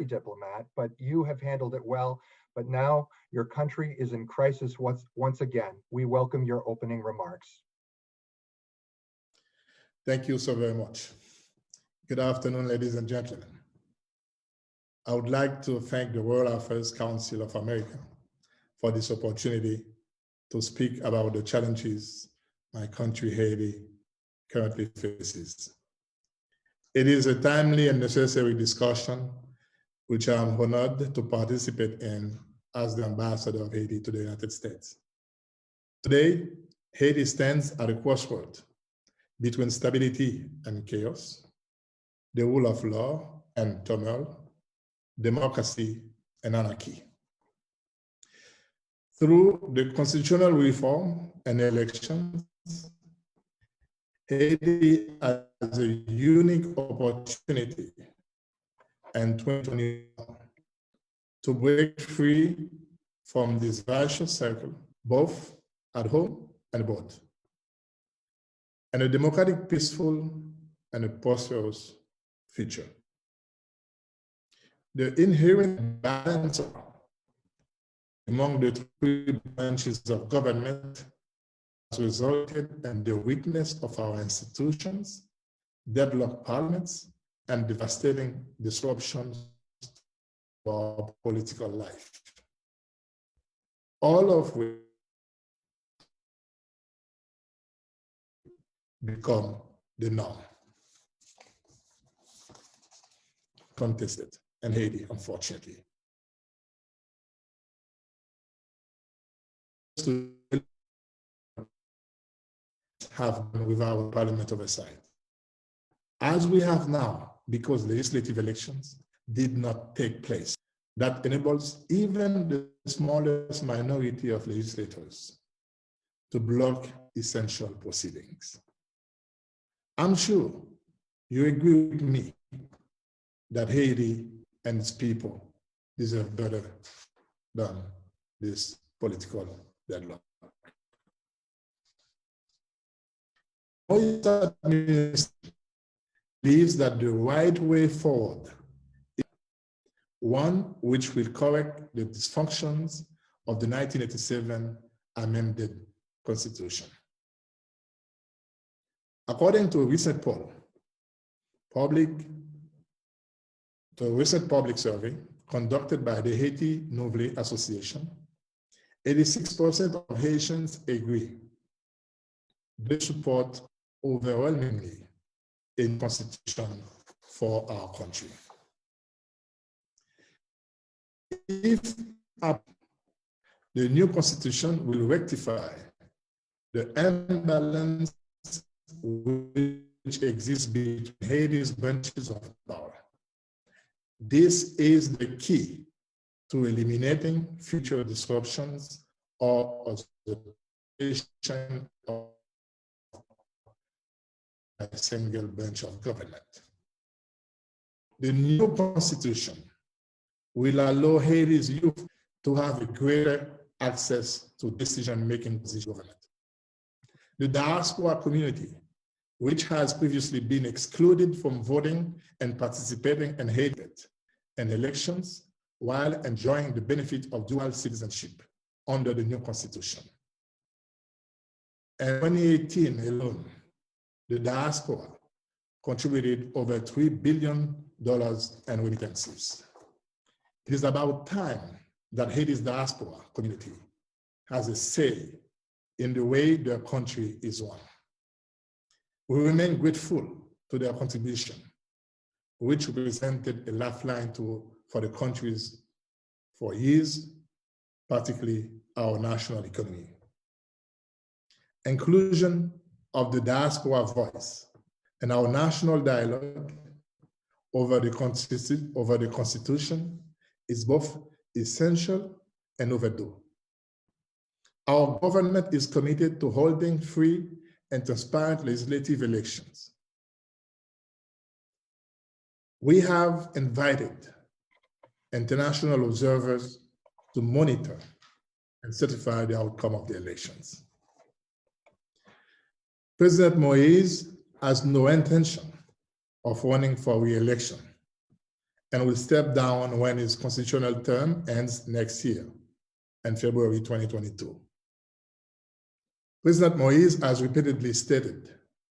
very diplomat, but you have handled it well. But now your country is in crisis once again. We welcome your opening remarks. Thank you so very much. Good afternoon, ladies and gentlemen. I would like to thank the World Affairs Council of America for this opportunity to speak about the challenges my country, Haiti, currently faces. It is a timely and necessary discussion which I am honored to participate in as the Ambassador of Haiti to the United States. Today, Haiti stands at a crossroad between stability and chaos, the rule of law and turmoil, democracy and anarchy. Through the constitutional reform and elections, Haiti has a unique opportunity in 2021 to break free from this vicious circle, both at home and abroad, and a democratic, peaceful, and a prosperous future. The inherent balance among the three branches of government has resulted in the weakness of our institutions, deadlocked parliaments, and devastating disruptions to our political life. All of which become the norm. Contested in Haiti, unfortunately. To have without parliament oversight, as we have now, because legislative elections did not take place. That enables even the smallest minority of legislators to block essential proceedings. I'm sure you agree with me that Haiti and its people deserve better than this political deadlock. Moise administration believes that the right way forward is one which will correct the dysfunctions of the 1987 amended Constitution. According to a recent poll, public survey conducted by the Haiti Nouvelle Association, 86% of Haitians agree. They support overwhelmingly a constitution for our country. If the new constitution will rectify the imbalance which exists between Haiti's branches of power, this is the key to eliminating future disruptions or usurpation of a single branch of government. The new constitution will allow Haiti's youth to have a greater access to decision-making position government. The diaspora community, which has previously been excluded from voting and participating in Haiti and elections while enjoying the benefit of dual citizenship under the new constitution. In 2018 alone, the diaspora contributed over $3 billion in remittances. It is about time that Haiti's diaspora community has a say in the way their country is run. We remain grateful to their contribution, which represented a lifeline for the countries for years, particularly our national economy. Inclusion of the diaspora voice in our national dialogue over the Constitution is both essential and overdue. Our government is committed to holding free and transparent legislative elections. We have invited international observers to monitor and certify the outcome of the elections. President Moise has no intention of running for re-election, and will step down when his constitutional term ends next year, in February 2022. President Moïse has repeatedly stated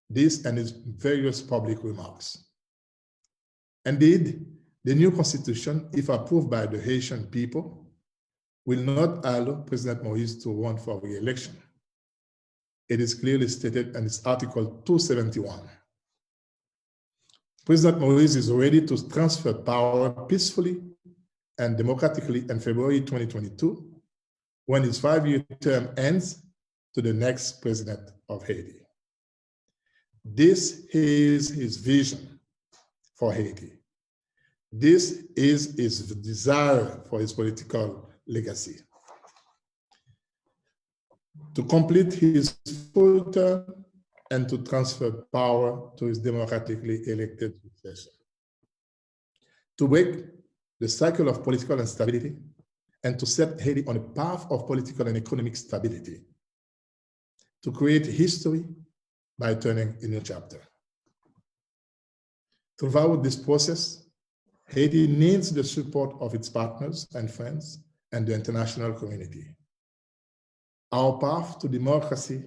this in his various public remarks. Indeed, the new constitution, if approved by the Haitian people, will not allow President Moïse to run for re-election. It is clearly stated in its Article 271. President Moïse is ready to transfer power peacefully and democratically in February 2022, when his 5-year term ends, to the next president of Haiti. This is his vision for Haiti. This is his desire for his political legacy. To complete his full term and to transfer power to his democratically elected successor. To break the cycle of political instability and to set Haiti on a path of political and economic stability. To create history by turning a new chapter. Throughout this process, Haiti needs the support of its partners and friends and the international community. Our path to democracy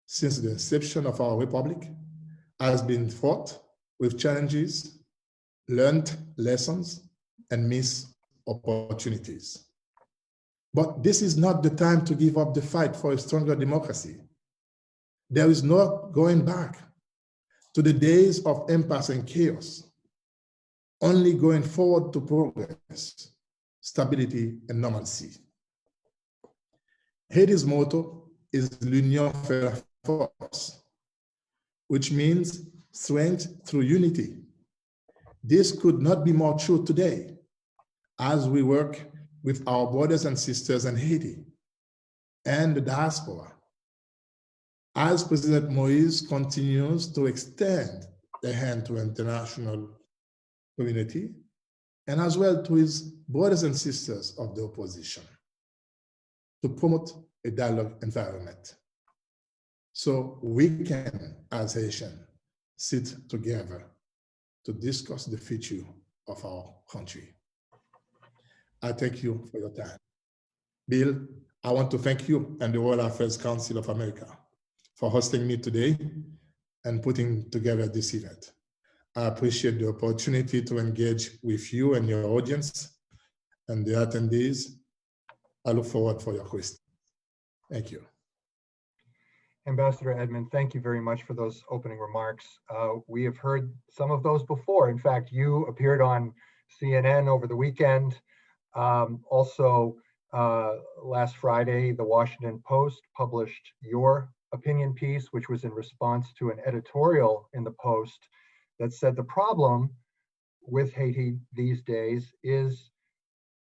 since the inception of our republic has been fraught with challenges, learned lessons, and missed opportunities. But this is not the time to give up the fight for a stronger democracy. There is no going back to the days of impasse and chaos, only going forward to progress, stability, and normalcy. Haiti's motto is l'union fait la force, which means strength through unity. This could not be more true today as we work with our brothers and sisters in Haiti and the diaspora. As President Moïse continues to extend the hand to international community and as well to his brothers and sisters of the opposition to promote a dialogue environment so we can, as Haitians, sit together to discuss the future of our country. I thank you for your time. Bill, I want to thank you and the World Affairs Council of America for hosting me today and putting together this event. I appreciate the opportunity to engage with you and your audience and the attendees. I look forward for your questions. Thank you. Ambassador Edmond, thank you very much for those opening remarks. We have heard some of those before. In fact, you appeared on CNN over the weekend. Also, last Friday, the Washington Post published your opinion piece, which was in response to an editorial in the Post that said the problem with Haiti these days is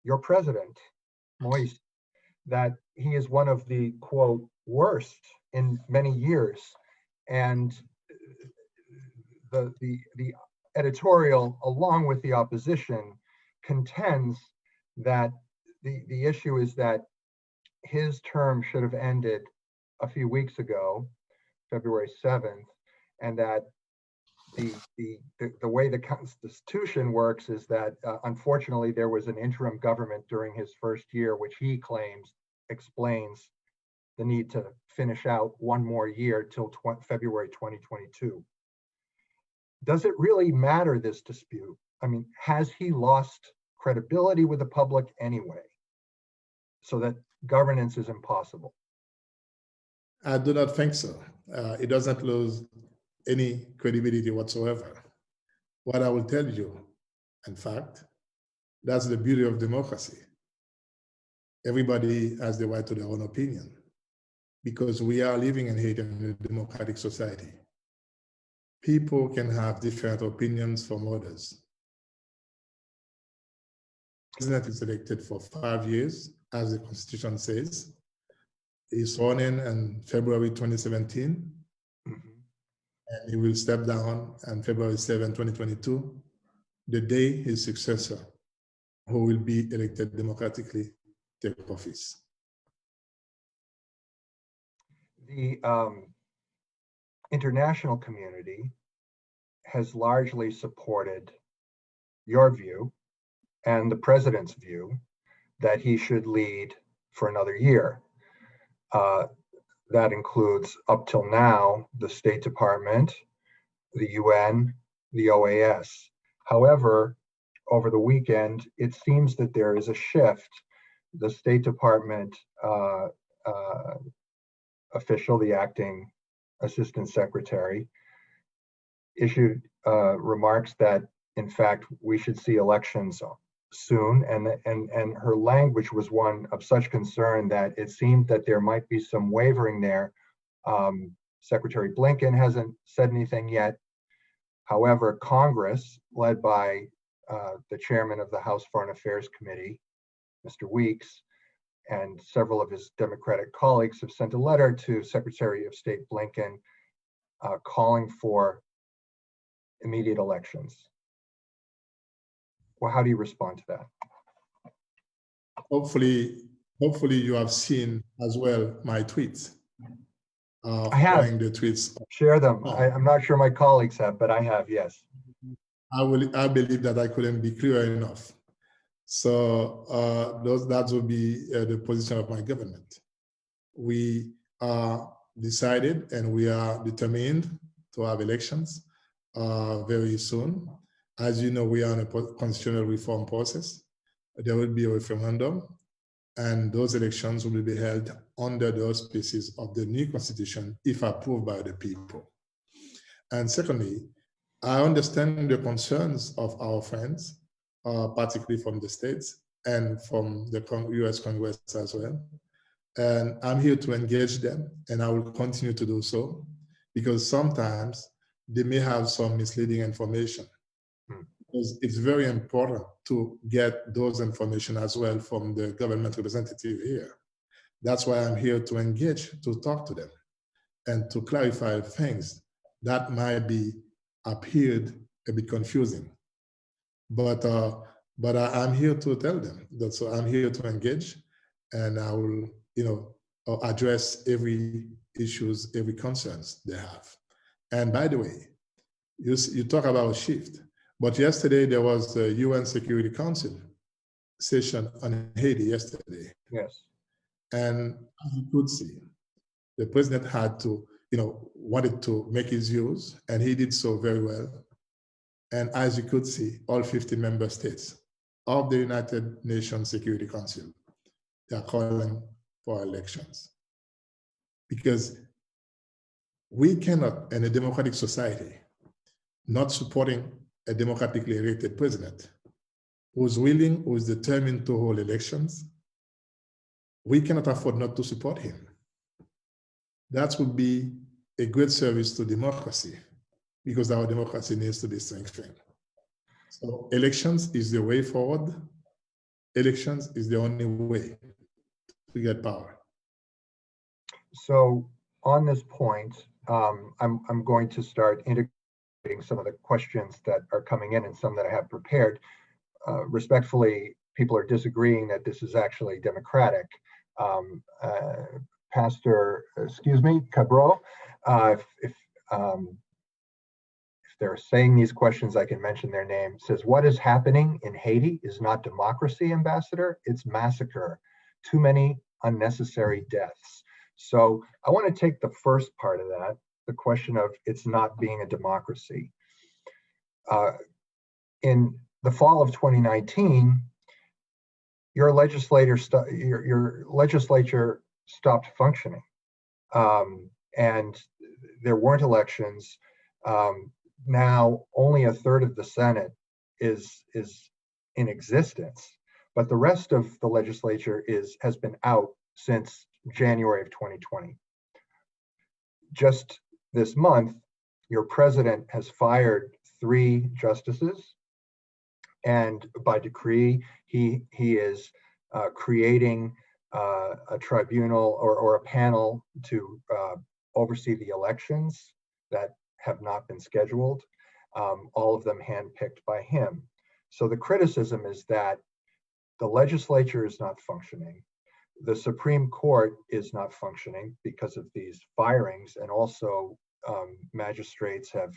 your president, Moïse, that he is one of the, quote, worst in many years. And the editorial, along with the opposition, contends that the issue is that his term should have ended a few weeks ago, February 7th, and that the way the Constitution works is that unfortunately there was an interim government during his first year, which he claims explains the need to finish out one more year till February 2022. Does it really matter, this dispute? I mean, has he lost credibility with the public anyway, so that governance is impossible? I do not think so. It doesn't lose any credibility whatsoever. What I will tell you, in fact, that's the beauty of democracy. Everybody has the right to their own opinion because we are living in Haiti in a democratic society. People can have different opinions from others. The president is elected for 5 years, as the Constitution says. He's sworn in February 2017, and he will step down on February 7, 2022, the day his successor, who will be elected democratically, take office. The international community has largely supported your view and the president's view that he should lead for another year. That includes, up till now, the State Department, the UN, the OAS. However, over the weekend, it seems that there is a shift. The State Department official, the acting assistant secretary, issued remarks that, in fact, we should see elections soon, and her language was one of such concern that it seemed that there might be some wavering there. Secretary Blinken hasn't said anything yet. However, Congress, led by the chairman of the House Foreign Affairs Committee, Mr. Weeks, and several of his Democratic colleagues have sent a letter to Secretary of State Blinken calling for immediate elections. Well, how do you respond to that? Hopefully you have seen as well my tweets. I have. The tweets. Share them. I'm not sure my colleagues have, but I have, yes. I believe that I couldn't be clear enough. So that will be the position of my government. We are decided and we are determined to have elections very soon. As you know, we are in a constitutional reform process. There will be a referendum, and those elections will be held under the auspices of the new constitution if approved by the people. And secondly, I understand the concerns of our friends, particularly from the States and from the US Congress as well. And I'm here to engage them, and I will continue to do so, because sometimes they may have some misleading information. Because it's very important to get those information as well from the government representative here. That's why I'm here to engage, to talk to them, and to clarify things that might be appeared a bit confusing. But I'm here to tell them that, so I'm here to engage, and I will, address every issues, every concerns they have. And by the way, you talk about shift, but yesterday there was the UN Security Council session on Haiti yesterday. Yes. And as you could see, the president had to, wanted to make his views, and he did so very well. And as you could see, all 50 member states of the United Nations Security Council, they are calling for elections. Because we cannot, in a democratic society, not supporting a democratically elected president who's willing, who is determined to hold elections, we cannot afford not to support him. That would be a great service to democracy, because our democracy needs to be strengthened. So elections is the way forward. Elections is the only way to get power. So on this point, I'm going to start integrating some of the questions that are coming in and some that I have prepared. Respectfully, people are disagreeing that this is actually democratic. Pastor, Cabral, if they're saying these questions, I can mention their name. Says, what is happening in Haiti is not democracy, Ambassador, it's massacre. Too many unnecessary deaths. So I want to take the first part of that, the question of it's not being a democracy. In the fall of 2019, your legislature stopped functioning, and there weren't elections. Now only a third of the Senate is in existence, but the rest of the legislature has been out since January of 2020. Just this month, your president has fired 3 justices, and by decree, he is creating a tribunal or a panel to oversee the elections that have not been scheduled, all of them handpicked by him. So the criticism is that the legislature is not functioning. The Supreme Court is not functioning because of these firings, and also magistrates have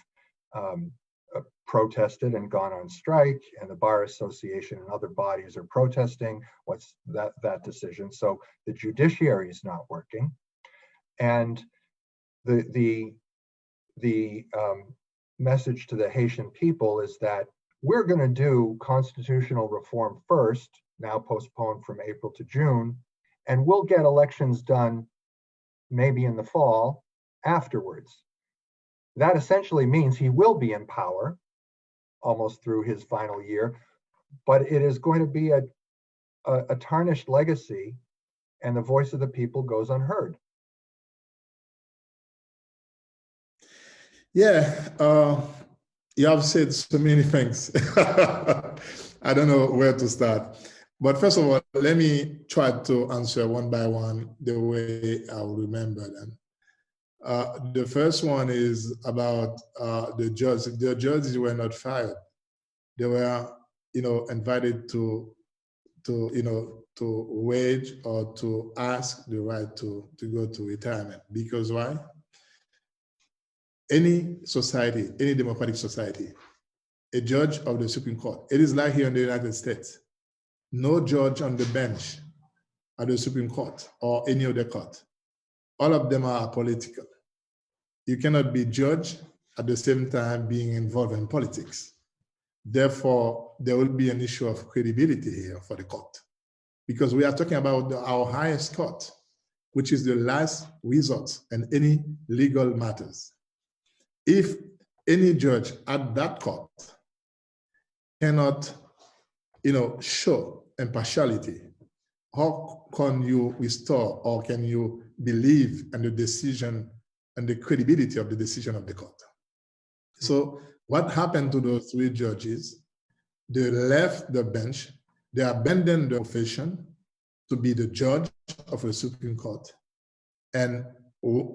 protested and gone on strike, and the Bar Association and other bodies are protesting what's that decision. So the judiciary is not working, and the message to the Haitian people is that we're going to do constitutional reform first, now postponed from April to June, and we'll get elections done maybe in the fall afterwards. That essentially means he will be in power almost through his final year, but it is going to be a tarnished legacy, and the voice of the people goes unheard. Yeah, you have said so many things. I don't know where to start. But first of all, let me try to answer one by one the way I will remember them. The first one is about the judges. The judges were not fired. They were, invited to wage or to ask the right to go to retirement. Because why? Any society, any democratic society, a judge of the Supreme Court, it is like here in the United States. No judge on the bench at the Supreme Court or any other court. All of them are political. You cannot be judge at the same time being involved in politics. Therefore, there will be an issue of credibility here for the court, because we are talking about our highest court, which is the last resort in any legal matters. If any judge at that court cannot, show impartiality, how can you restore or can you believe in the decision and the credibility of the decision of the court? So what happened to those three judges? They left the bench, they abandoned the profession to be the judge of a Supreme Court. And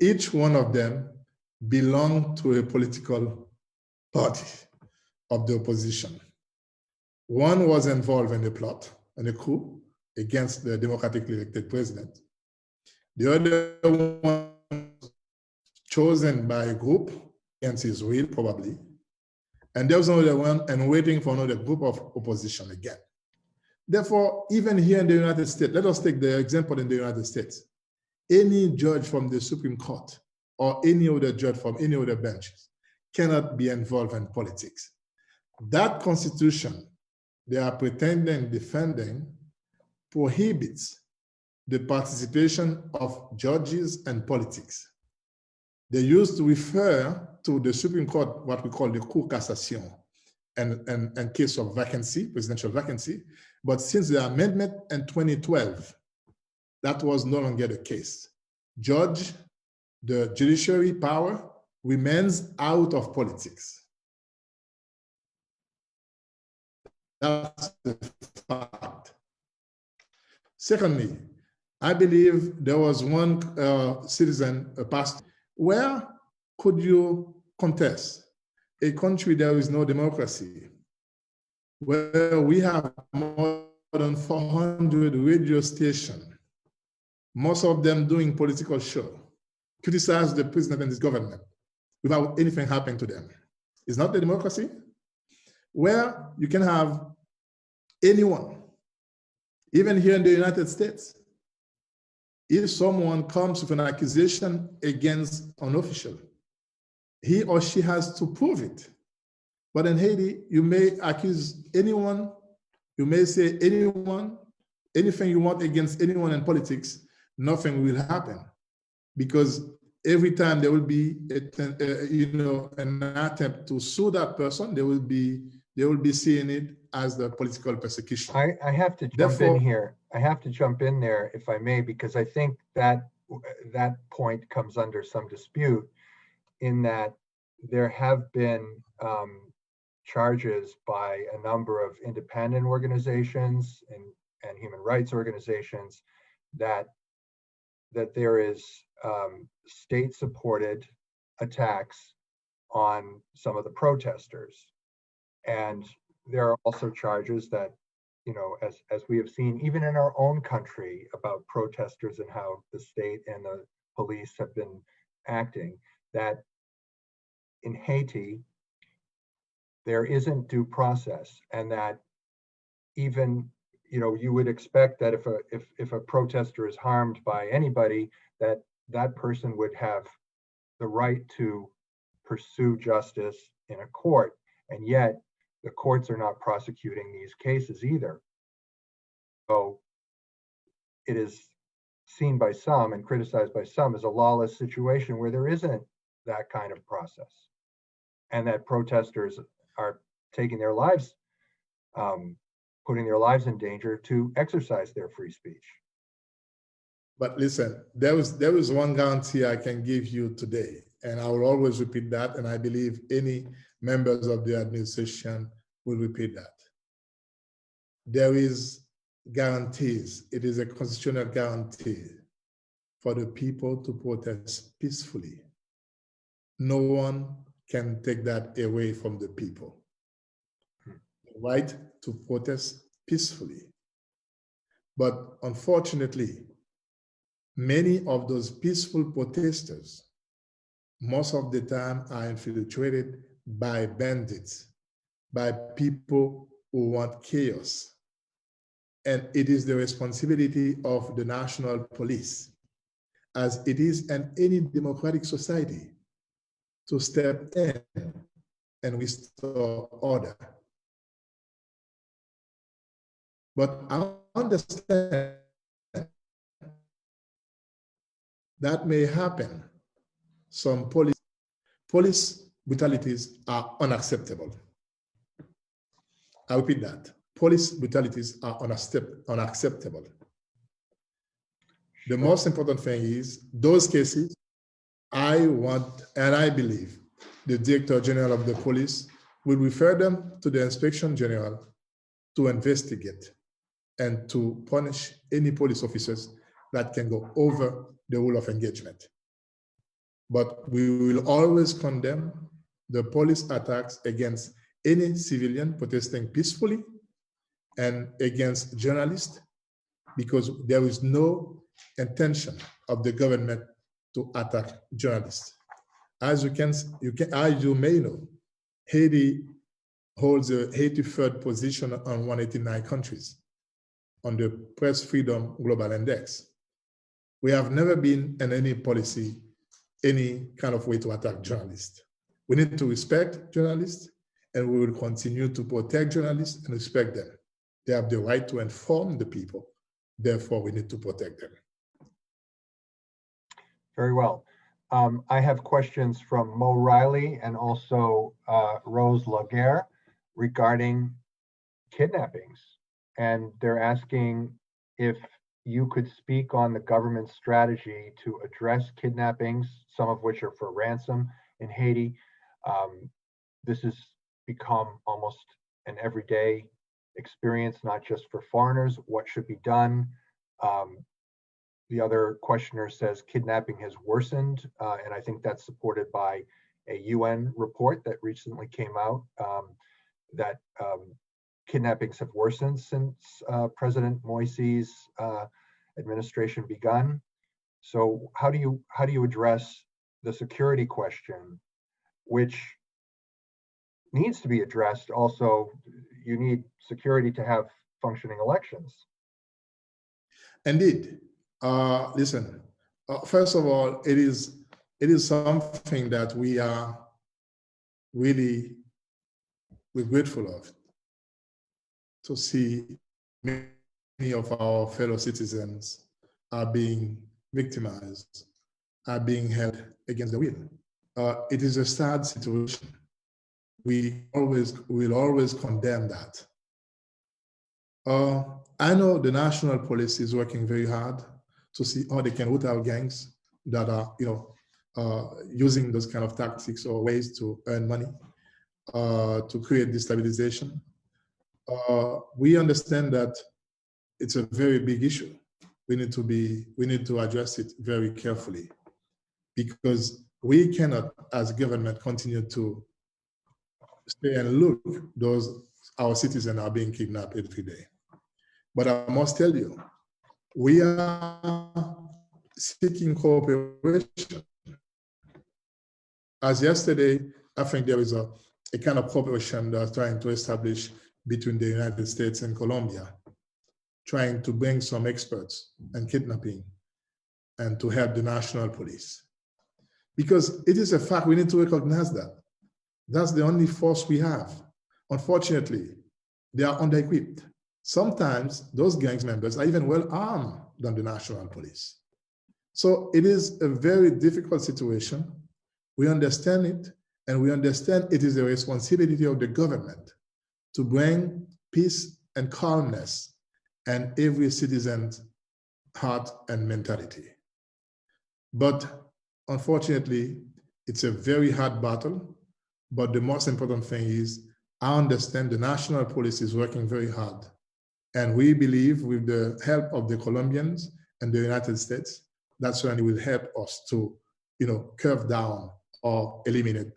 each one of them belonged to a political party of the opposition. One was involved in the plot and the coup against the democratically elected president. The other one chosen by a group against his will, probably. And there was another one and waiting for another group of opposition again. Therefore, even here in the United States, let us take the example in the United States. Any judge from the Supreme Court or any other judge from any other benches cannot be involved in politics. That constitution they are pretending defending prohibits the participation of judges in politics. They used to refer to the Supreme Court, what we call the Cour Cassation, in case of vacancy, presidential vacancy. But since the amendment in 2012, that was no longer the case. The judiciary power remains out of politics. That's the fact. Secondly, I believe there was one citizen, a pastor. Where could you contest a country there is no democracy, where we have more than 400 radio stations, most of them doing political show, criticize the president and his government without anything happening to them? Is not the democracy? Where you can have anyone, even here in the United States, if someone comes with an accusation against an official, he or she has to prove it. But in Haiti, you may accuse anyone, you may say anyone, anything you want against anyone in politics, nothing will happen. Because every time there will be an attempt to sue that person, they will be seeing it as the political persecution. I have to jump in here. I have to jump in there, if I may, because I think that point comes under some dispute, in that there have been charges by a number of independent organizations and human rights organizations that there is state-supported attacks on some of the protesters. And there are also charges that, as we have seen even in our own country, about protesters and how the state and the police have been acting, that in Haiti, there isn't due process, and that even, you would expect that if a protester is harmed by anybody, that that person would have the right to pursue justice in a court, and yet the courts are not prosecuting these cases either. So it is seen by some and criticized by some as a lawless situation where there isn't that kind of process, and that protesters are taking their lives, putting their lives in danger to exercise their free speech. But listen, there is one guarantee I can give you today, and I will always repeat that, and I believe any members of the administration will repeat that. There is guarantees. It is a constitutional guarantee for the people to protest peacefully. No one can take that away from the people. The right to protest peacefully. But unfortunately, many of those peaceful protesters, most of the time, are infiltrated by bandits, by people who want chaos. And it is the responsibility of the national police, as it is in any democratic society, to step in and restore order. But I understand that may happen. Some police brutalities are unacceptable. I repeat that. Police brutalities are unacceptable. The most important thing is those cases, I want, and I believe the Director General of the police will refer them to the Inspection General to investigate and to punish any police officers that can go over the rule of engagement. But we will always condemn the police attacks against any civilian protesting peacefully and against journalists, because there is no intention of the government to attack journalists. As you may know, Haiti holds a 83rd position on 189 countries on the Press Freedom Global Index. We have never been in any policy, any kind of way to attack journalists. We need to respect journalists, and we will continue to protect journalists and respect them. They have the right to inform the people. Therefore, we need to protect them. Very well. I have questions from Mo Riley and also Rose Laguerre regarding kidnappings. And they're asking if you could speak on the government's strategy to address kidnappings, some of which are for ransom in Haiti. This has become almost an everyday experience, not just for foreigners. What should be done? The other questioner says kidnapping has worsened, and I think that's supported by a UN report that recently came out, that kidnappings have worsened since President Moïse's administration begun. So how do you address the security question, which needs to be addressed? Also, you need security to have functioning elections. Indeed. Listen, first of all, it is something that we're grateful of, to see many of our fellow citizens are being victimized, are being held against their will. It is a sad situation. We will always condemn that. I know the national police is working very hard to see how they can root out gangs that are, using those kind of tactics or ways to earn money, to create destabilization. We understand that it's a very big issue. We need to address it very carefully, because we cannot, as government, continue to stay and look our citizens are being kidnapped every day. But I must tell you, we are seeking cooperation. As yesterday, I think there is a a kind of cooperation they're trying to establish between the United States and Colombia, trying to bring some experts in kidnapping and to help the national police. Because it is a fact, we need to recognize that. That's the only force we have. Unfortunately, they are under-equipped. Sometimes those gangs members are even well armed than the national police. So it is a very difficult situation. We understand it, and we understand it is a responsibility of the government to bring peace and calmness in every citizen's heart and mentality. But unfortunately, it's a very hard battle. But the most important thing is, I understand the national police is working very hard. And we believe with the help of the Colombians and the United States, that certainly will help us to, curve down or eliminate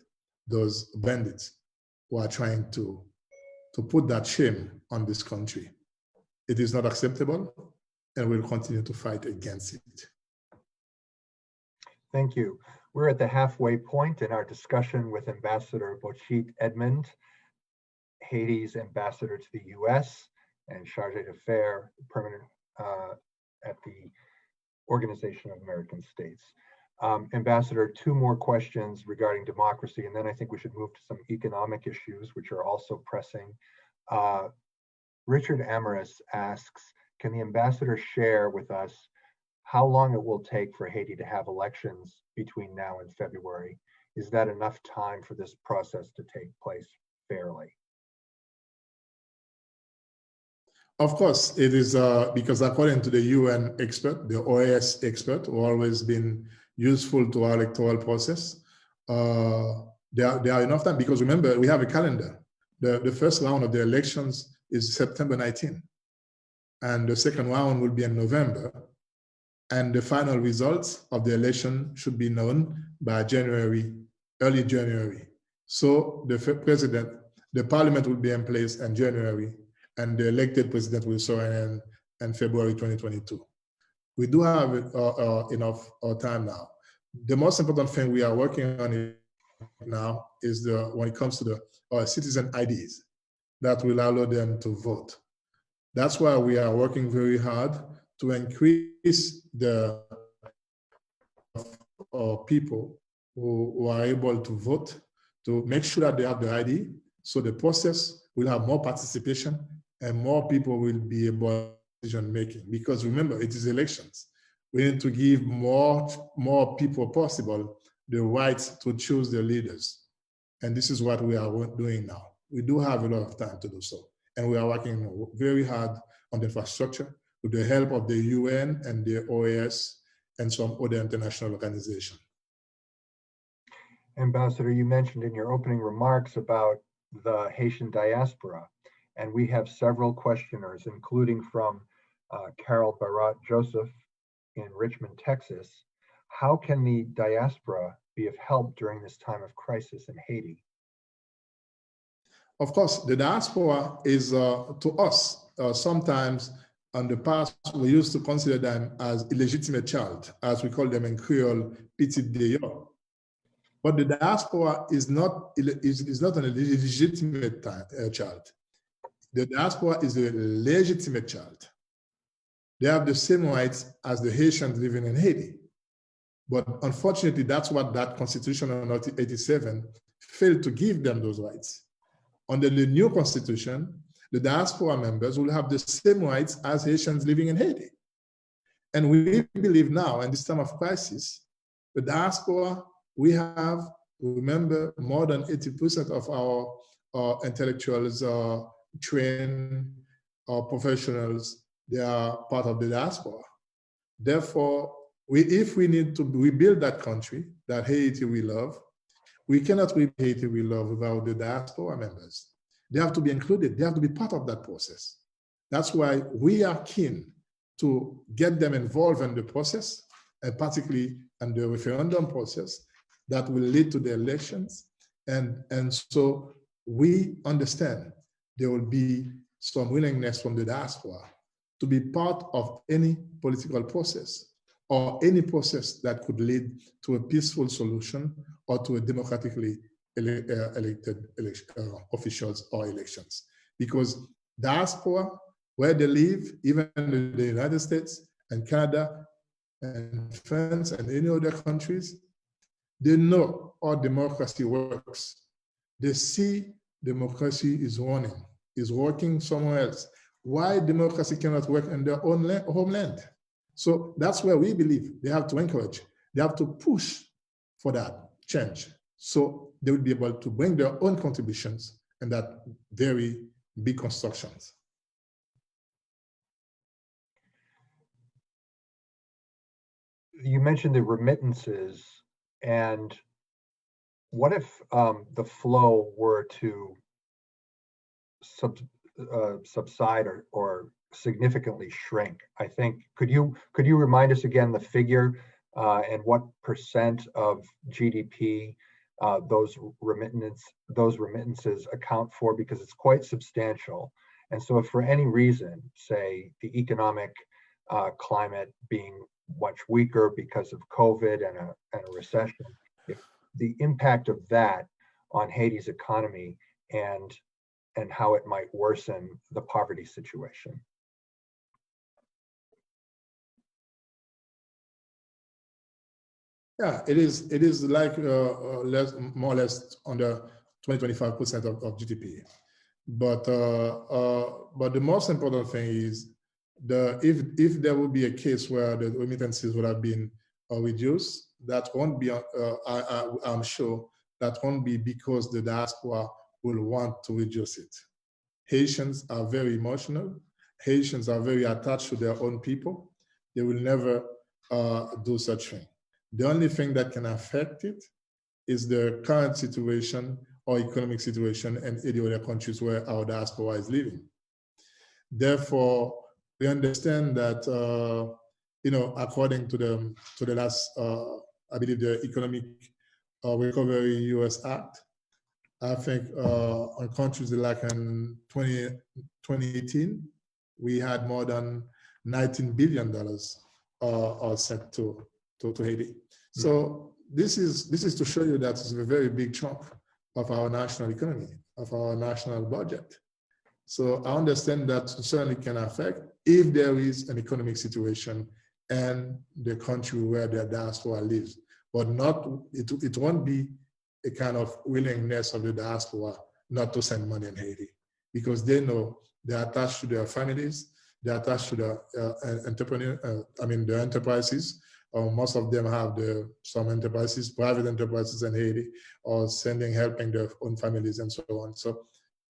those bandits who are trying to put that shame on this country. It is not acceptable, and we'll continue to fight against it. Thank you. We're at the halfway point in our discussion with Ambassador Bocchit Edmond, Haiti's ambassador to the US and chargé d'affaires permanent at the Organization of American States. Ambassador, two more questions regarding democracy, and then I think we should move to some economic issues, which are also pressing. Richard Amaris asks, can the ambassador share with us how long it will take for Haiti to have elections between now and February? Is that enough time for this process to take place fairly? Of course, it is because according to the UN expert, the OAS expert, who always been useful to our electoral process, there are enough time, because remember, we have a calendar. The first round of the elections is September 19, and the second round will be in November, and the final results of the election should be known by early January. So the parliament will be in place in January, and the elected president will swear in February 2022. We do have enough time now. The most important thing we are working on now is when it comes to the citizen IDs that will allow them to vote. That's why we are working very hard to increase the people who are able to vote, to make sure that they have the ID, so the process will have more participation and more people will be able to decision making. Because remember, it is elections. We need to give more people possible the right to choose their leaders. And this is what we are doing now. We do have a lot of time to do so. And we are working very hard on the infrastructure with the help of the UN and the OAS and some other international organizations. Ambassador, you mentioned in your opening remarks about the Haitian diaspora, and we have several questioners, including from Carol Barat Joseph in Richmond, Texas. How can the diaspora be of help during this time of crisis in Haiti? Of course, the diaspora is to us, sometimes in the past, we used to consider them as illegitimate child, as we call them in Creole, petit déo. But the diaspora is not an illegitimate child. The diaspora is a legitimate child. They have the same rights as the Haitians living in Haiti. But unfortunately, that's what that Constitution of 1987 failed to give them, those rights. Under the new Constitution, the diaspora members will have the same rights as Haitians living in Haiti. And we believe now, in this time of crisis, the diaspora, we have, remember, more than 80% of our intellectuals, trained professionals, they are part of the diaspora. Therefore, if we need to rebuild that country, that Haiti we love, we cannot rebuild Haiti we love without the diaspora members. They have to be included. They have to be part of that process. That's why we are keen to get them involved in the process, and particularly in the referendum process that will lead to the elections. And so we understand there will be some willingness from the diaspora to be part of any political process or any process that could lead to a peaceful solution or to a democratically elected officials or elections. Because diaspora, where they live, even in the United States and Canada and France and any other countries, they know how democracy works. They see democracy is working somewhere else. Why democracy cannot work in their own homeland? So that's where we believe they have to encourage, they have to push for that change. So they will be able to bring their own contributions in that very big constructions. You mentioned the remittances, and what if the flow were to subside or significantly shrink? I think, could you remind us again the figure and what percent of GDP those remittances account for, because it's quite substantial. And so if for any reason, say the economic climate being much weaker because of COVID and a recession, if the impact of that on Haiti's economy and how it might worsen the poverty situation. Yeah, it is like more or less under 20-25% of GDP. But the most important thing is if there will be a case where the remittances would have been reduced, that won't be, I'm sure, that won't be because the diaspora will want to reduce it. Haitians are very emotional. Haitians are very attached to their own people. They will never do such thing. The only thing that can affect it is the current situation or economic situation in any other countries where our diaspora is living. Therefore, we understand that, according to the last, I believe the Economic Recovery US Act, I think on countries like in 2018, we had more than $19 billion sent to Haiti. So this is to show you that it's a very big chunk of our national economy, of our national budget. So I understand that certainly can affect if there is an economic situation in the country where the diaspora lives, but it won't be a kind of willingness of the diaspora not to send money in Haiti, because they know they're attached to their families, they're attached to the enterprises. Most of them have some enterprises, private enterprises in Haiti, or helping their own families and so on. So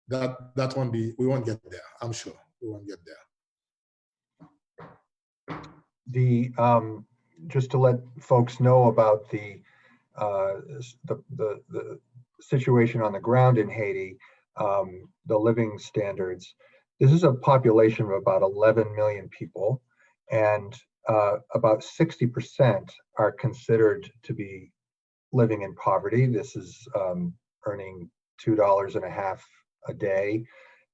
that won't be, we won't get there. I'm sure we won't get there. Just to let folks know about the situation on the ground in Haiti, the living standards. This is a population of about 11 million people, and about 60% are considered to be living in poverty. This is earning $2.50 a day,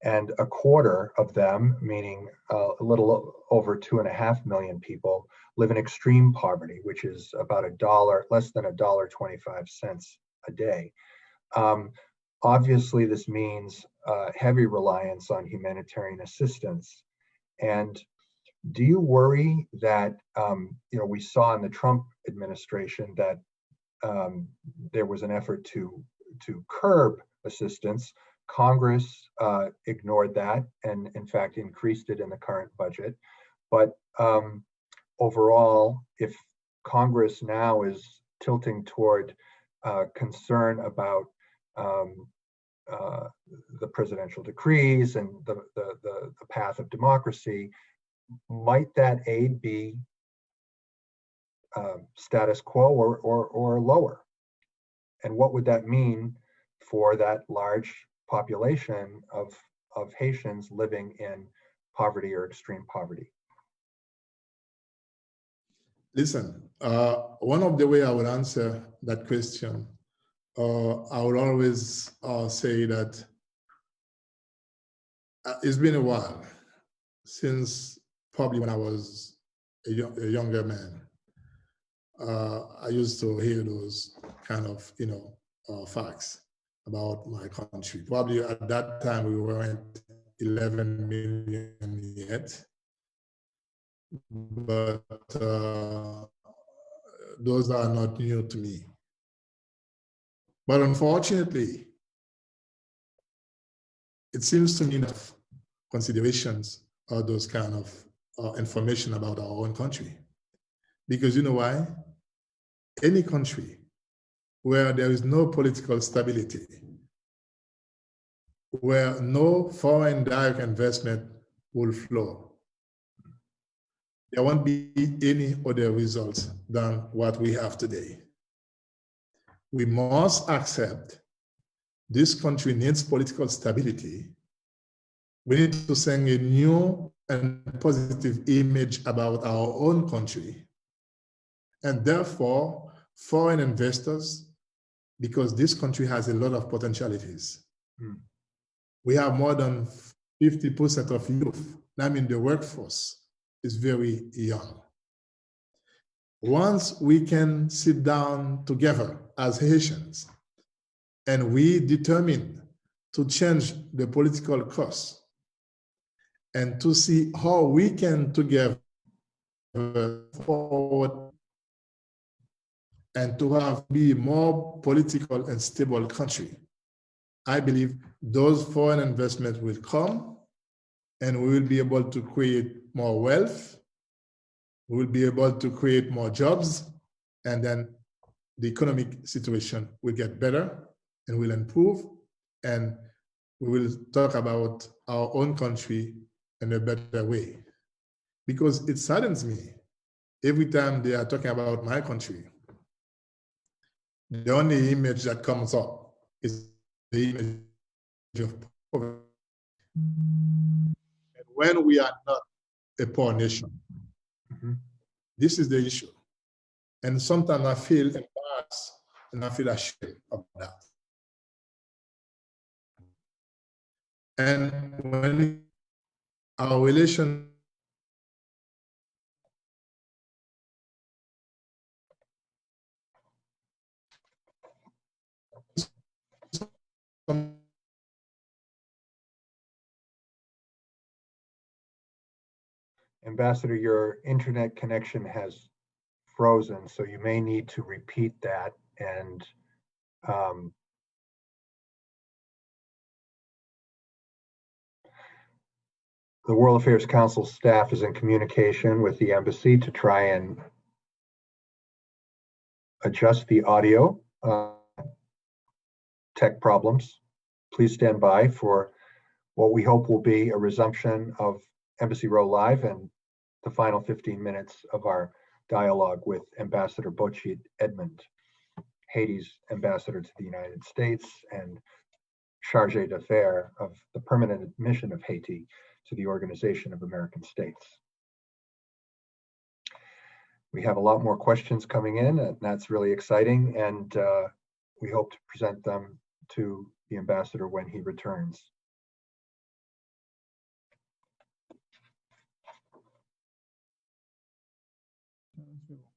and a quarter of them, meaning a little over 2.5 million people, live in extreme poverty, which is about less than $1.25 a day. Obviously, this means heavy reliance on humanitarian assistance. And do you worry that, we saw in the Trump administration that there was an effort to curb assistance? Congress ignored that and, in fact, increased it in the current budget. But overall, if Congress now is tilting toward concern about the presidential decrees and the path of democracy, might that aid be status quo or lower? And what would that mean for that large population of Haitians living in poverty or extreme poverty? Listen, one of the way I would answer that question, I would always say that it's been a while since probably when I was a younger man. I used to hear those kind of, facts. about my country. Probably at that time we weren't 11 million yet, but those are not new to me. But unfortunately, it seems to me that considerations are those kind of information about our own country. Because you know why? Any country where there is no political stability, where no foreign direct investment will flow, there won't be any other results than what we have today. We must accept this country needs political stability. We need to send a new and positive image about our own country. And therefore, foreign investors, because this country has a lot of potentialities. We have more than 50% of youth. I mean, the workforce is very young. Once we can sit down together as Haitians and we determine to change the political course and to see how we can together forward and to have be more political and stable country, I believe those foreign investments will come and we will be able to create more wealth. We will be able to create more jobs, and then the economic situation will get better and will improve, and we will talk about our own country in a better way. Because it saddens me every time they are talking about my country. The only image that comes up is the image of poverty. And when we are not a poor nation, this is the issue. And sometimes I feel embarrassed and I feel ashamed of that. And when our relation Ambassador, your internet connection has frozen, so you may need to repeat that. And the World Affairs Council staff is in communication with the embassy to try and adjust the audio. Tech problems. Please stand by for what we hope will be a resumption of Embassy Row Live and the final 15 minutes of our dialogue with Ambassador Bocchit Edmond, Haiti's ambassador to the United States and chargé d'affaires of the permanent mission of Haiti to the Organization of American States. We have a lot more questions coming in, and that's really exciting, and we hope to present them to the ambassador when he returns.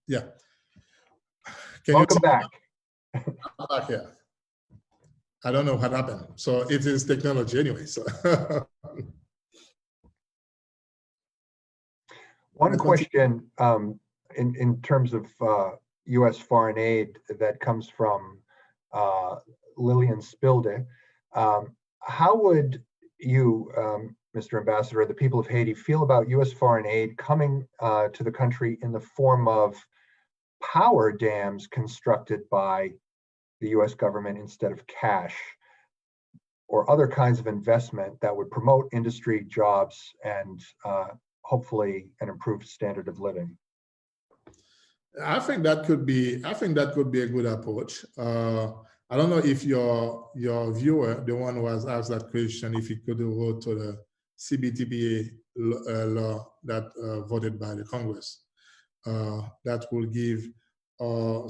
Yeah. Welcome back. I'm back here. I don't know what happened. So it is technology anyway. So one question in terms of U.S. foreign aid that comes from Lillian Spilde. How would you, Mr. Ambassador, the people of Haiti feel about U.S. foreign aid coming to the country in the form of power dams constructed by the U.S. government instead of cash, or other kinds of investment that would promote industry, jobs, and hopefully an improved standard of living? I think that could be a good approach. I don't know if your viewer, the one who has asked that question, if he could go to the CBTPA law that voted by the Congress, that will give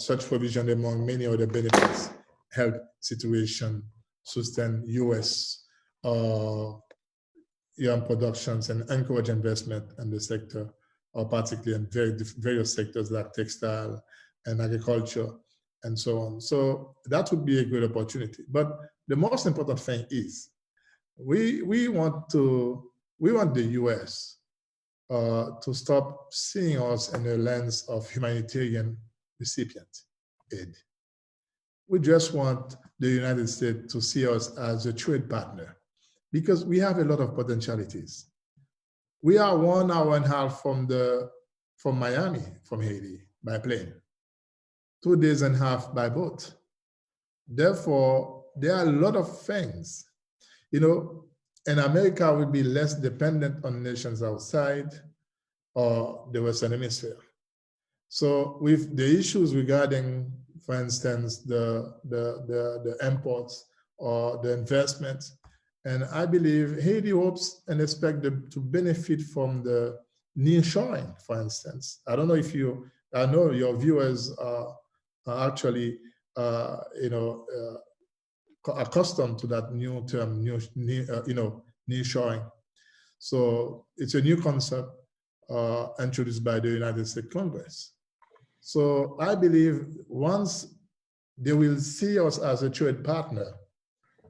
such provision among many other benefits, help situation, sustain U.S. young productions and encourage investment in the sector, particularly in various sectors like textile and agriculture, and so on. So that would be a great opportunity. But the most important thing is we want the US to stop seeing us in a lens of humanitarian recipient aid. We just want the United States to see us as a trade partner because we have a lot of potentialities. We are 1.5 hours from Miami, from Haiti, by plane, 2.5 days by boat. Therefore, there are a lot of things, and America will be less dependent on nations outside or the Western Hemisphere. So with the issues regarding, for instance, the imports or the investments, and I believe Haiti hopes and expects to benefit from the nearshoring, for instance. I don't know if I know your viewers are actually, accustomed to that new term, nearshoring. So it's a new concept introduced by the United States Congress. So I believe once they will see us as a trade partner,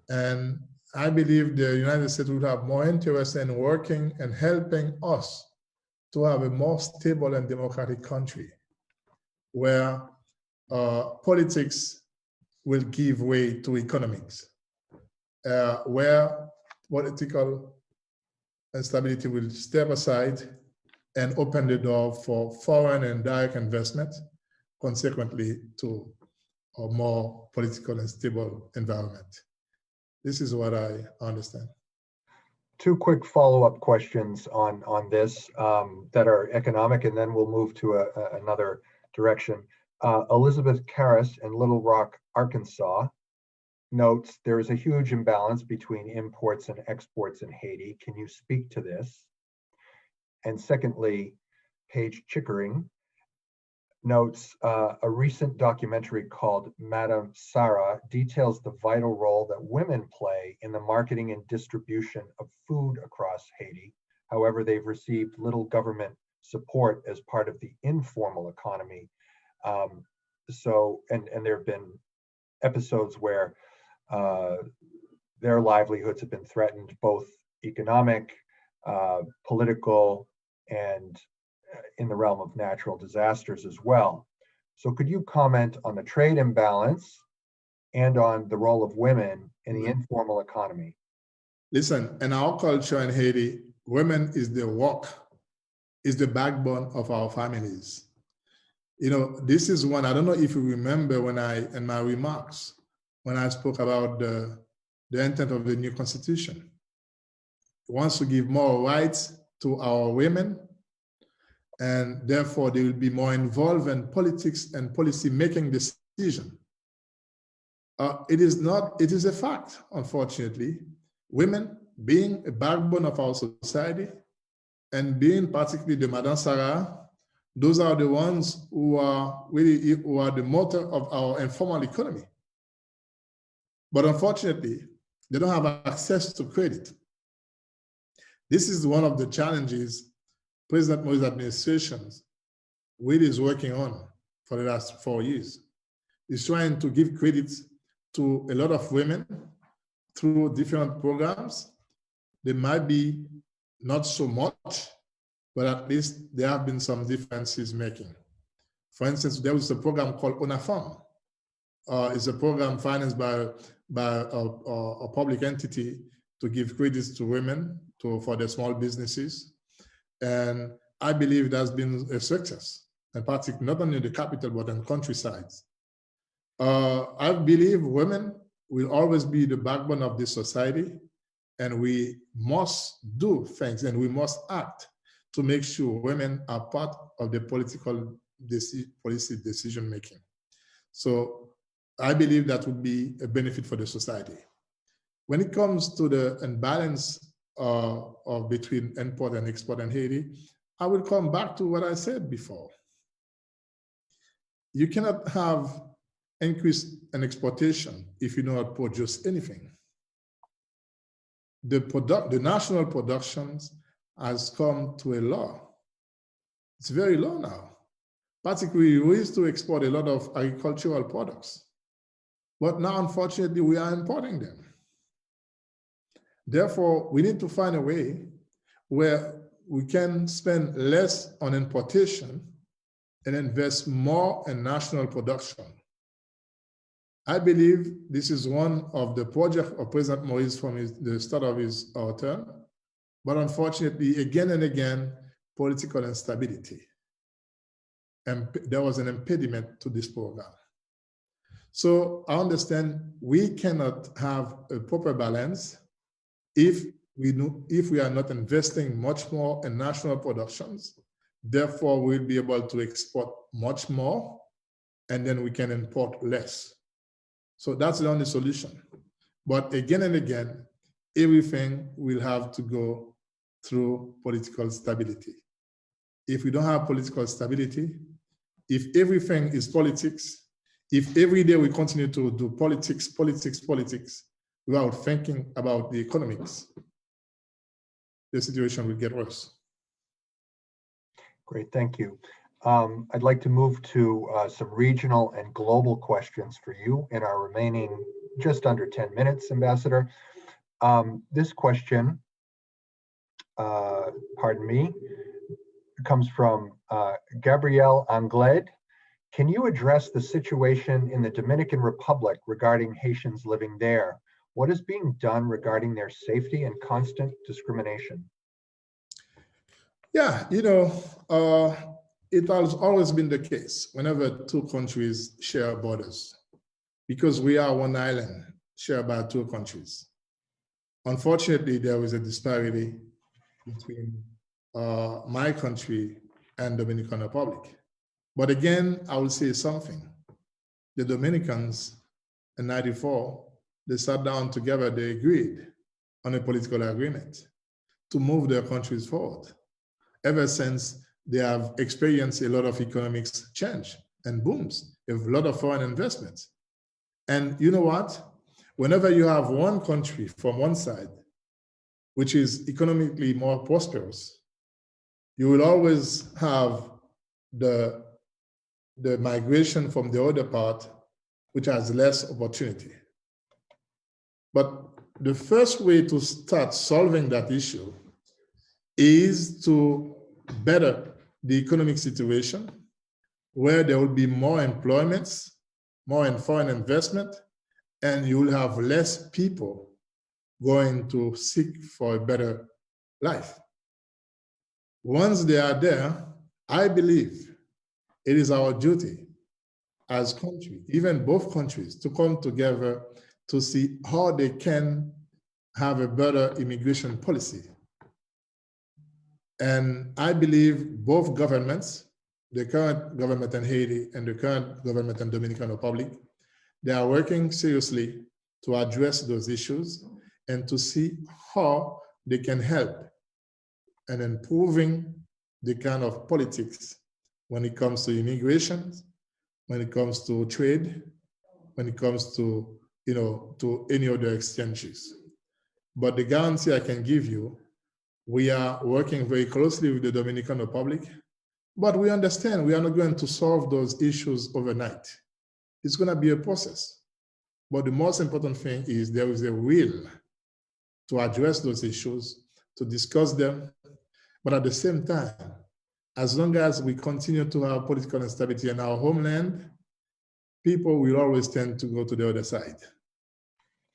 and I believe the United States will have more interest in working and helping us to have a more stable and democratic country where politics will give way to economics, where political instability will step aside and open the door for foreign and direct investment, consequently to a more political and stable environment. This is what I understand. 2 quick follow-up questions on this that are economic, and then we'll move to another direction. Elizabeth Karras in Little Rock, Arkansas notes there is a huge imbalance between imports and exports in Haiti. Can you speak to this? And secondly, Paige Chickering notes a recent documentary called Madame Sarah details the vital role that women play in the marketing and distribution of food across Haiti. However, they've received little government support as part of the informal economy. And there have been episodes where their livelihoods have been threatened, both economic, political, and in the realm of natural disasters as well. So could you comment on the trade imbalance and on the role of women in the informal economy? Listen, in our culture in Haiti, women is the backbone of our families. This is one, I don't know if you remember in my remarks, when I spoke about the intent of the new constitution. It wants to give more rights to our women, and therefore they will be more involved in politics and policy making decision. It is a fact, unfortunately. Women being a backbone of our society and being particularly the Madame Sarah, those are the ones who are the motor of our informal economy. But unfortunately, they don't have access to credit. This is one of the challenges President Moïse administration really is working on for the last 4 years. He's trying to give credit to a lot of women through different programs. They might be not so much, but at least there have been some differences making. For instance, there was a program called ONAFAM. It's a program financed by a public entity to give credits to women for their small businesses. And I believe it has been a success, and particularly not only in the capital, but in countrysides. I believe women will always be the backbone of this society, and we must do things and we must act to make sure women are part of the policy decision making. So I believe that would be a benefit for the society. When it comes to the imbalance between import and export in Haiti, I will come back to what I said before. You cannot have increase in exportation if you do not produce anything. The national productions has come to a low. It's very low now. Particularly, we used to export a lot of agricultural products, but now, unfortunately, we are importing them. Therefore, we need to find a way where we can spend less on importation and invest more in national production. I believe this is one of the projects of President Moïse from the start of his term, but unfortunately, again and again, political instability. And there was an impediment to this program. So I understand we cannot have a proper balance if we are not investing much more in national productions. Therefore, we'll be able to export much more, and then we can import less. So that's the only solution. But again and again, everything will have to go through political stability. If we don't have political stability, if everything is politics, if every day we continue to do politics without thinking about the economics, the situation will get worse. Great, thank you. I'd like to move to some regional and global questions for you in our remaining just under 10 minutes, Ambassador. This question, pardon me, comes from Gabrielle Anglade. Can you address the situation in the Dominican Republic regarding Haitians living there? What is being done regarding their safety and constant discrimination? Yeah, it has always been the case whenever two countries share borders, because we are one island shared by two countries. Unfortunately, there is a disparity between my country and Dominican Republic. But again, I will say something. The Dominicans in '94, they sat down together, they agreed on a political agreement to move their countries forward. Ever since, they have experienced a lot of economic change and booms, a lot of foreign investments. And you know what? Whenever you have one country from one side, which is economically more prosperous, you will always have the migration from the other part, which has less opportunity. But the first way to start solving that issue is to better the economic situation, where there will be more employments, more in foreign investment, and you will have less people going to seek for a better life. Once they are there, I believe it is our duty as country, even both countries, to come together to see how they can have a better immigration policy. And I believe both governments, the current government in Haiti and the current government in Dominican Republic, they are working seriously to address those issues and to see how they can help in improving the kind of politics when it comes to immigration, when it comes to trade, when it comes to, to any other exchanges. But the guarantee I can give you, we are working very closely with the Dominican Republic, but we understand we are not going to solve those issues overnight. It's going to be a process. But the most important thing is there is a will to address those issues, to discuss them. But at the same time, as long as we continue to have political instability in our homeland, people will always tend to go to the other side.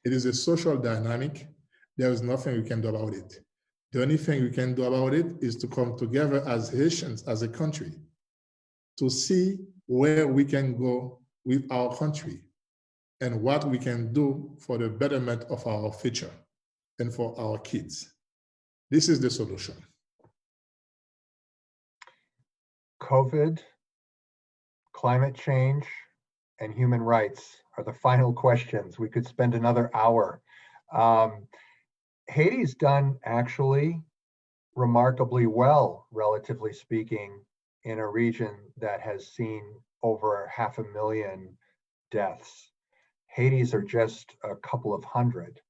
It is a social dynamic. There is nothing we can do about it. The only thing we can do about it is to come together as Haitians, as a country, to see where we can go with our country and what we can do for the betterment of our future and for our kids. This is the solution. COVID, climate change, and human rights are the final questions. We could spend another hour. Haiti's done actually remarkably well, relatively speaking, in a region that has seen over 500,000 deaths. Haiti's are just a couple of hundred.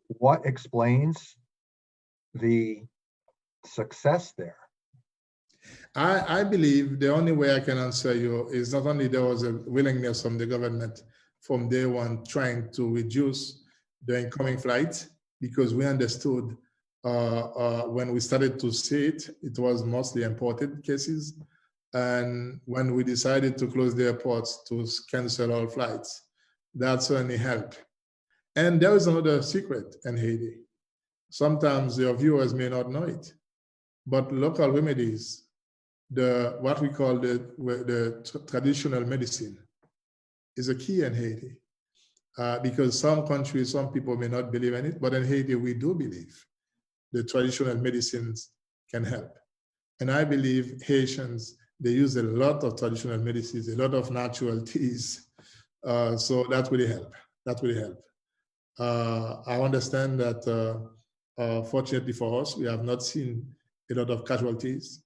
What explains the success there? I believe the only way I can answer you is not only there was a willingness from the government from day one trying to reduce the incoming flights, because we understood when we started to see it, it was mostly imported cases. And when we decided to close the airports to cancel all flights, that certainly helped. And there is another secret in Haiti. Sometimes your viewers may not know it, but local remedies, what we call the traditional medicine, is a key in Haiti. Because some countries, some people may not believe in it, but in Haiti, we do believe the traditional medicines can help. And I believe Haitians, they use a lot of traditional medicines, a lot of natural teas. So that really help. That really help. I understand that fortunately for us, we have not seen a lot of casualties,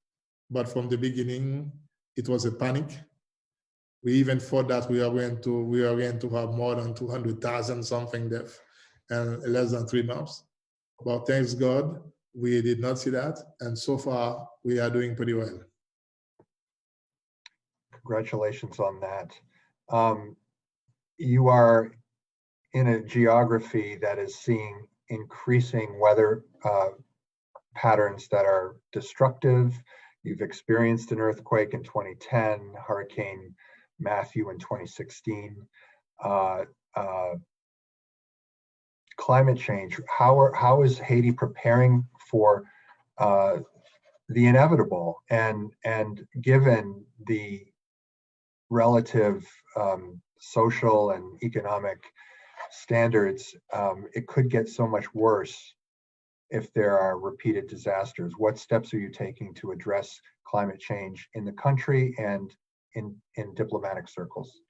but from the beginning, it was a panic. We even thought that we are going to have more than 200,000 something deaths in less than 3 months. But thanks God, we did not see that. And so far, we are doing pretty well. Congratulations on that. You are in a geography that is seeing increasing weather patterns that are destructive. You've experienced an earthquake in 2010, Hurricane Matthew in 2016. Climate change, how is Haiti preparing for the inevitable, and given the relative social and economic standards, it could get so much worse if there are repeated disasters. What steps are you taking to address climate change in the country and in diplomatic circles?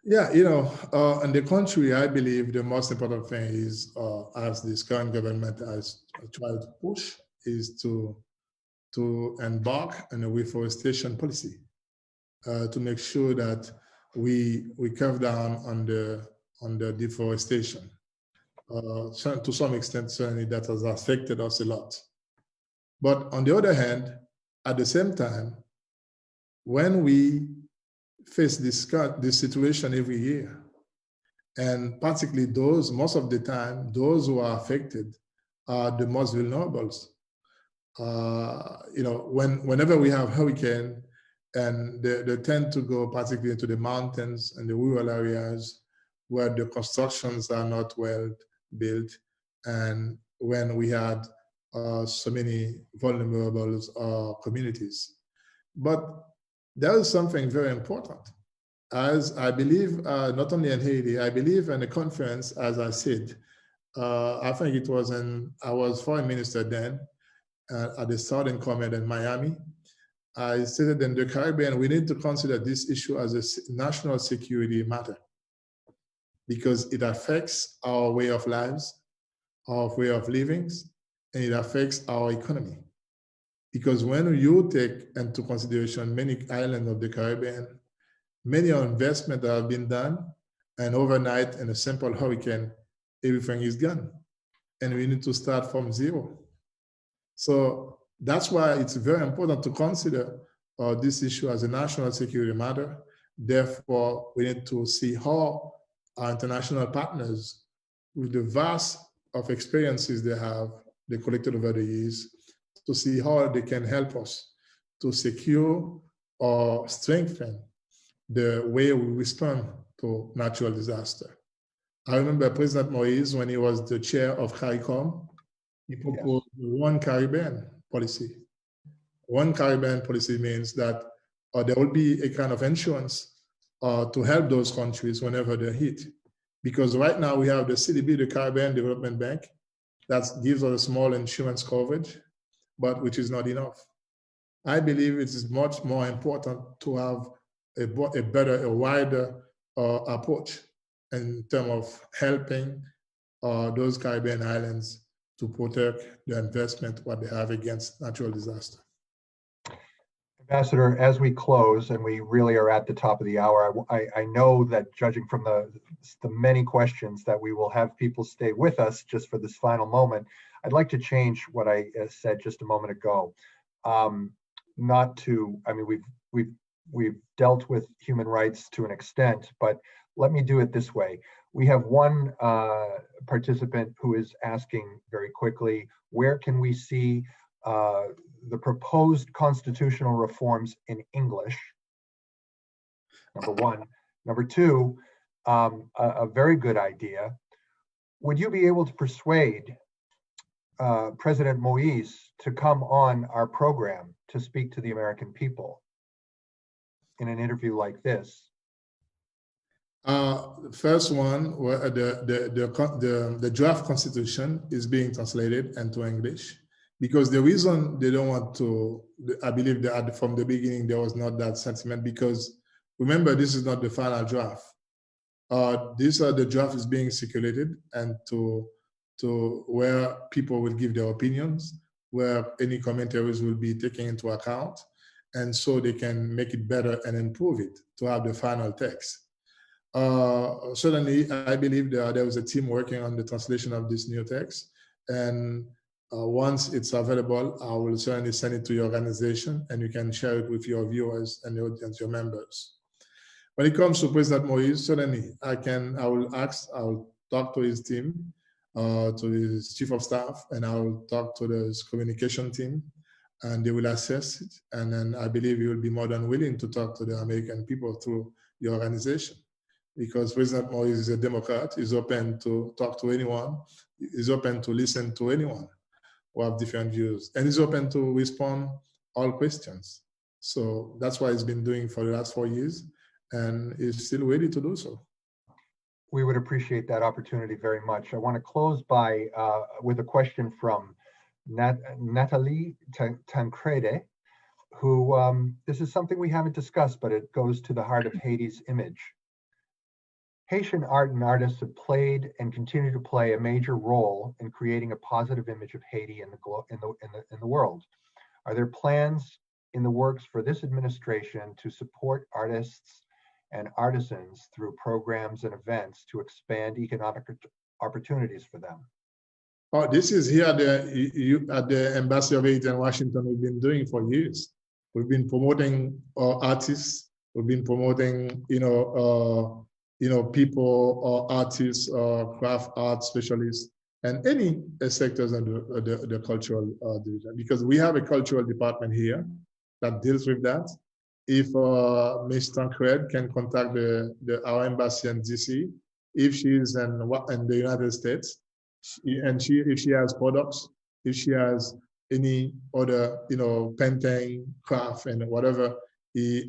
Yeah, in the country, I believe the most important thing is, as this current government has tried to push, is to embark on a reforestation policy to make sure that we curve down on the deforestation. To some extent, certainly that has affected us a lot. But on the other hand, at the same time, when we face this situation every year, and particularly most of the time, those who are affected are the most vulnerable. Whenever we have hurricane, and they tend to go particularly into the mountains and the rural areas where the constructions are not well built, and when we had so many vulnerable communities. But there is something very important. As I believe, not only in Haiti, I believe in a conference, as I said, I think I was foreign minister then at the Southern Command in Miami. I stated in the Caribbean, we need to consider this issue as a national security matter because it affects our way of lives, our way of living, and it affects our economy. Because when you take into consideration many islands of the Caribbean, many investments that have been done, and overnight in a simple hurricane, everything is gone. And we need to start from zero. So that's why it's very important to consider this issue as a national security matter. Therefore, we need to see how our international partners, with the vast of experiences they collected over the years, to see how they can help us to secure or strengthen the way we respond to natural disaster. I remember President Moïse, when he was the chair of CARICOM, he proposed one Caribbean policy. One Caribbean policy means that there will be a kind of insurance to help those countries whenever they're hit. Because right now we have the CDB, the Caribbean Development Bank, that gives us a small insurance coverage, but which is not enough. I believe it is much more important to have a wider approach in terms of helping those Caribbean islands to protect the investment what they have against natural disaster. Ambassador, as we close, and we really are at the top of the hour, I know that judging from the many questions that we will have people stay with us just for this final moment, I'd like to change what I said just a moment ago. not to, I mean, we've dealt with human rights to an extent, but let me do it this way. We have one participant who is asking very quickly, where can we see the proposed constitutional reforms in English? Number one. Number two, a very good idea. Would you be able to persuade President Moise to come on our program to speak to the American people in an interview like this? First one, the draft constitution is being translated into English, because the reason they don't want to, I believe that from the beginning there was not that sentiment, because remember, this is not the final draft. The draft is being circulated and to where people will give their opinions, where any commentaries will be taken into account, and so they can make it better and improve it to have the final text. Certainly, I believe there was a team working on the translation of this new text, and once it's available, I will certainly send it to your organization, and you can share it with your viewers and your audience, your members. When it comes to President Moise, certainly I'll talk to his team, to his chief of staff, and I'll talk to his communication team, and they will assess it. And then I believe he will be more than willing to talk to the American people through your organization, because President Moise is a Democrat. He's open to talk to anyone. He's open to listen to anyone who have different views, and he's open to respond all questions. So that's what he's been doing for the last 4 years, and is still ready to do so. We would appreciate that opportunity very much. I want to close by with a question from Nathalie Tancrede, who, this is something we haven't discussed, but it goes to the heart of Haiti's image. Haitian art and artists have played and continue to play a major role in creating a positive image of Haiti in the world. Are there plans in the works for this administration to support artists and artisans through programs and events to expand economic opportunities for them? Oh, this is here at the Embassy of Haiti in Washington. We've been doing for years. We've been promoting artists. We've been promoting, people or artists or craft art specialists and any sectors of the cultural division, because we have a cultural department here that deals with that. If Ms. Tancred can contact our embassy in DC, if she's in the United States, if she has products, if she has any other, painting, craft, and whatever,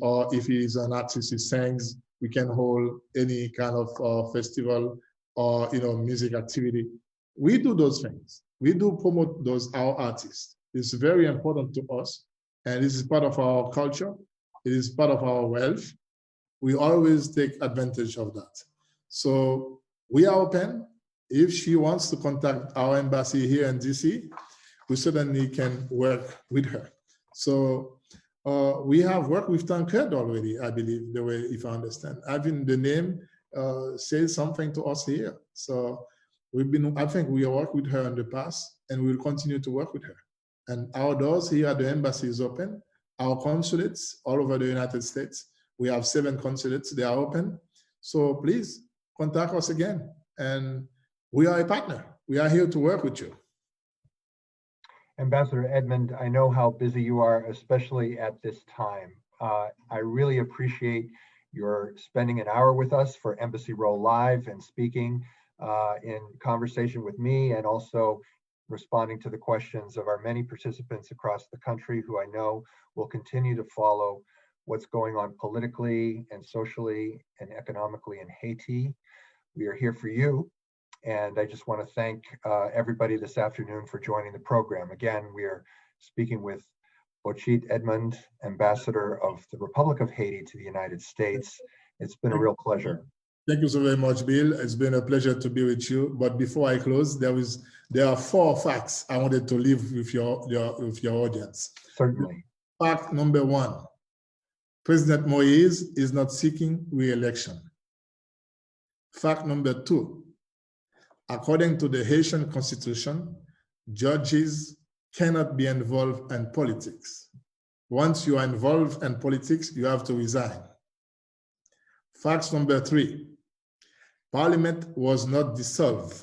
or if he is an artist, he sings, we can hold any kind of festival or music activity. We do those things. We do promote our artists. It's very important to us, and this is part of our culture. It is part of our wealth. We always take advantage of that. So we are open. If she wants to contact our embassy here in DC, we certainly can work with her. So we have worked with Tancred already, I believe, the way, if I understand. Having the name says something to us here. So I think we have worked with her in the past, and we will continue to work with her. And our doors here at the embassy is open. Our consulates all over the United States, we have 7 consulates, they are open. So please contact us again. And we are a partner. We are here to work with you. Ambassador Edmond, I know how busy you are, especially at this time. I really appreciate your spending an hour with us for Embassy Row Live and speaking in conversation with me, and also responding to the questions of our many participants across the country who I know will continue to follow what's going on politically and socially and economically in Haiti. We are here for you. And I just want to thank everybody this afternoon for joining the program. Again, we are speaking with Bocchit Edmond, Ambassador of the Republic of Haiti to the United States. It's been a real pleasure. Thank you so very much, Bill. It's been a pleasure to be with you. But before I close, there are 4 facts I wanted to leave with your audience. Certainly. Fact number 1, President Moise is not seeking re-election. Fact number 2, according to the Haitian Constitution, judges cannot be involved in politics. Once you are involved in politics, you have to resign. Fact number 3, Parliament was not dissolved.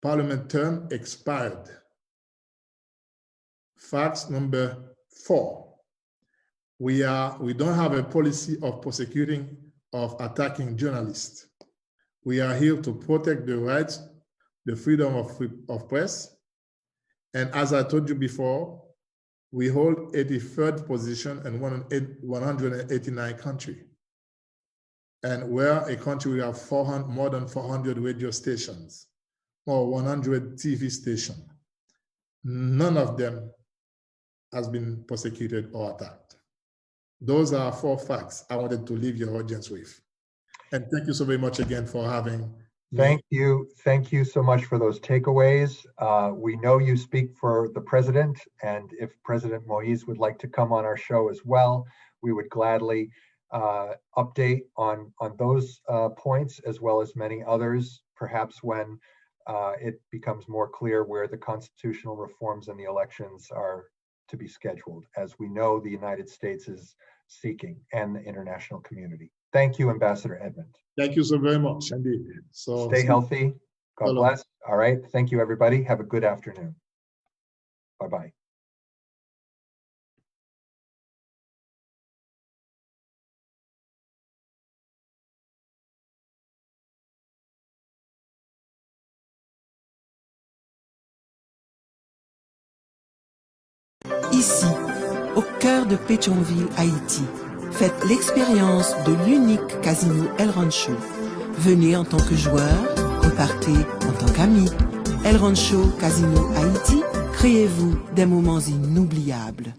Parliament term expired. Fact number 4, we don't have a policy of prosecuting, of attacking journalists. We are here to protect the rights, the freedom of press. And as I told you before, we hold 83rd position in 189 countries. And we're a country, we have more than 400 radio stations or 100 TV stations. None of them has been persecuted or attacked. Those are 4 facts I wanted to leave your audience with. And thank you so very much again for having me. Thank you. Thank you so much for those takeaways. We know you speak for the president, and if President Moïse would like to come on our show as well, we would gladly update on those points as well as many others, perhaps when it becomes more clear where the constitutional reforms and the elections are to be scheduled, as we know the United States is seeking and the international community. Thank you, Ambassador Edmond. Thank you so very much, indeed. So stay healthy. God bless. All right. Thank you, everybody. Have a good afternoon. Bye-bye. Ici, au cœur de Pétionville, Haïti, faites l'expérience de l'unique casino El Rancho. Venez en tant que joueur, repartez en tant qu'ami. El Rancho Casino Haïti, créez-vous des moments inoubliables.